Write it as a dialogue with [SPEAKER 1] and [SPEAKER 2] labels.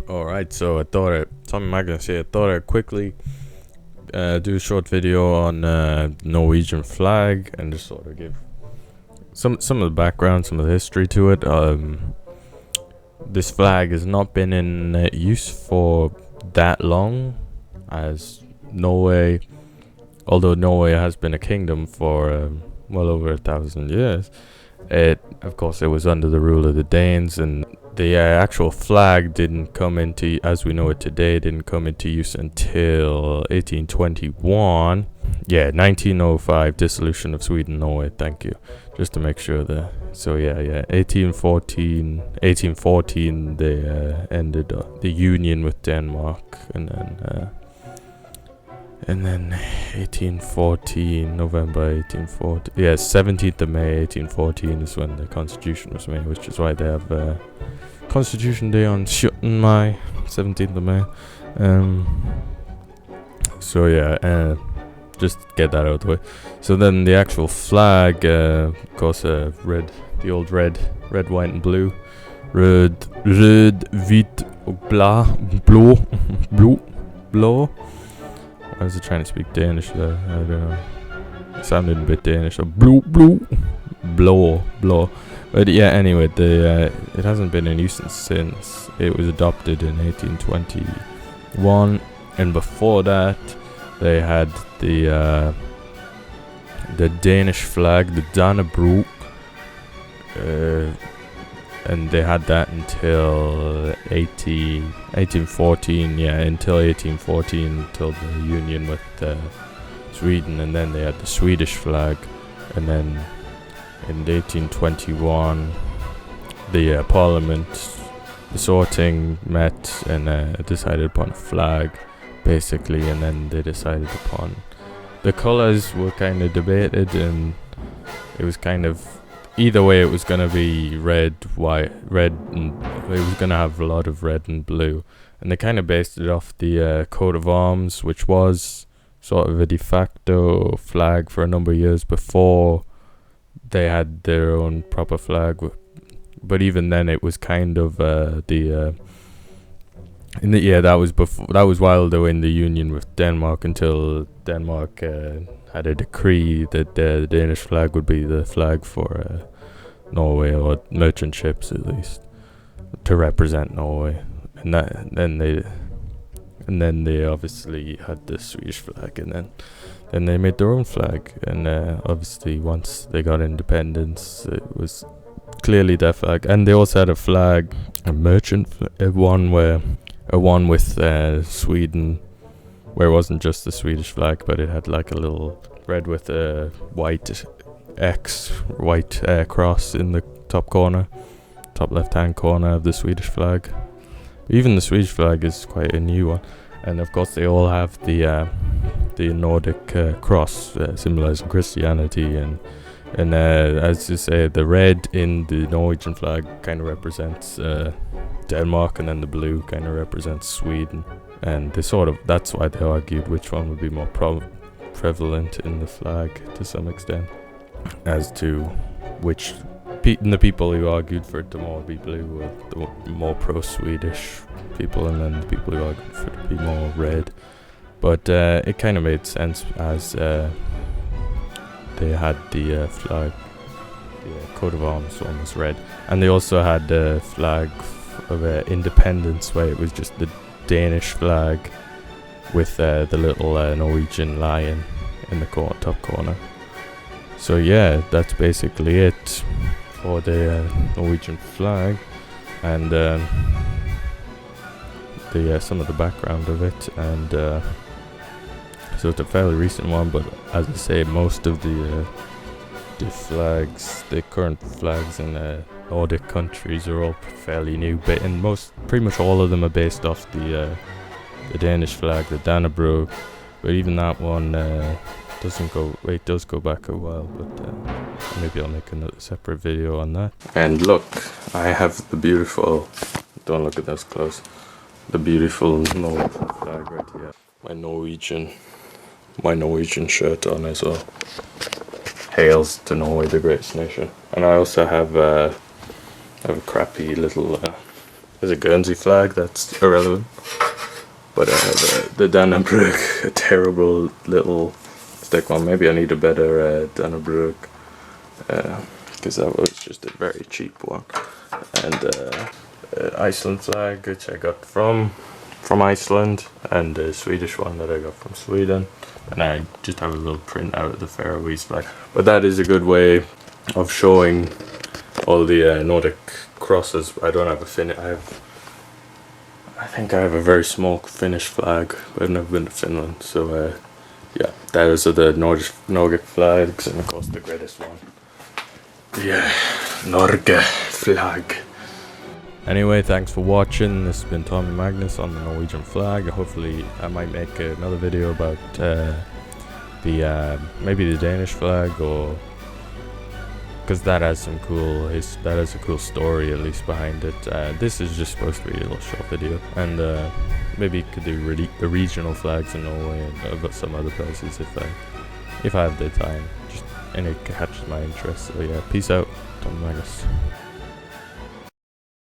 [SPEAKER 1] Alright, so Tommy Magnus here. I thought I'd quickly do a short video on Norwegian flag and just sort of give some of the background, some of the history to it. This flag has not been in use for that long, as Norway, although Norway has been a kingdom for well over 1,000 years. Of course, it was under the rule of the Danes, and the actual flag didn't come into, as we know it today, didn't come into use until 1821. Yeah, 1905, dissolution of Sweden, Norway. Thank you. Just to make sure that. So yeah, 1814, they ended the union with Denmark, and then 1814, November 1814. Yeah, 17th of May 1814 is when the Constitution was made, which is why they have Constitution Day on 17 May, 17th of May. So yeah, just get that out of the way. So then the actual flag, of course, red, the old red, white and blue. Rød, hvidt og blå. I was trying to speak Danish there. I don't know. It sounded a bit Danish. So blue. But yeah, anyway, it hasn't been in use since it was adopted in 1821, and before that, they had the Danish flag, the Dannebrog, and they had that until 1814. Yeah, until 1814, until the union with Sweden, and then they had the Swedish flag, and then in 1821, the Parliament, the sorting met and decided upon a flag, basically, and then they decided upon the colors were kind of debated, and it was kind of either way. It was gonna be red, and it was gonna have a lot of red and blue, and they kind of based it off the coat of arms, which was sort of a de facto flag for a number of years before they had their own proper flag. But even then, it was kind of that was while they were in the union with Denmark, until Denmark had a decree that the Danish flag would be the flag for Norway, or merchant ships at least, to represent Norway. And then they obviously had the Swedish flag, and then they made their own flag. And obviously, once they got independence, it was clearly their flag. And they also had a flag, a merchant one with Sweden, where it wasn't just the Swedish flag, but it had like a little red with a white cross in the top left-hand corner of the Swedish flag. Even the Swedish flag is quite a new one, and of course they all have the Nordic cross, symbolizing Christianity, and as you say, the red in the Norwegian flag kind of represents Denmark, and then the blue kind of represents Sweden. And that's why they argued which one would be more prevalent in the flag to some extent, as to which the people who argued for it to more be blue were the more pro-Swedish people, and then the people who argued for it to be more red. But it kind of made sense, as they had the flag, the coat of arms one was red, and they also had the flag of independence, where it was just the Danish flag with the little Norwegian lion in the top corner. So yeah, that's basically it for the Norwegian flag, and some of the background of it. And so it's a fairly recent one, but as I say, most of the flags, the current flags in Nordic countries, are all fairly new, and pretty much all of them are based off the Danish flag, the Dannebrog. But even that one does go back a while, but maybe I'll make another separate video on that. And look, I have the beautiful, don't look at this close, the beautiful Norwegian flag right here. My Norwegian shirt on as well. Hails to Norway, the greatest nation. And I also have a crappy little There's a Guernsey flag, that's irrelevant. But the Dannebrog, a terrible little stick one. Maybe I need a better Dannebrog, because that was just a very cheap one. And Iceland flag, which I got from Iceland, and the Swedish one that I got from Sweden. And I just have a little print out of the Faroese flag. But that is a good way of showing all the Nordic crosses. I don't have a Finnish. I think I have a very small Finnish flag, but I've never been to Finland. So yeah, those are the Nordic flags, and of course the greatest one, the Norge flag. Anyway, thanks for watching. This has been Tommy Magnus on the Norwegian flag. Hopefully I might make another video about maybe the Danish flag, or because that has a cool story at least behind it. This is just supposed to be a little short video, and maybe could do the regional flags in Norway and about some other places if I have the time, and it catches my interest. So yeah, peace out, Tommy Magnus.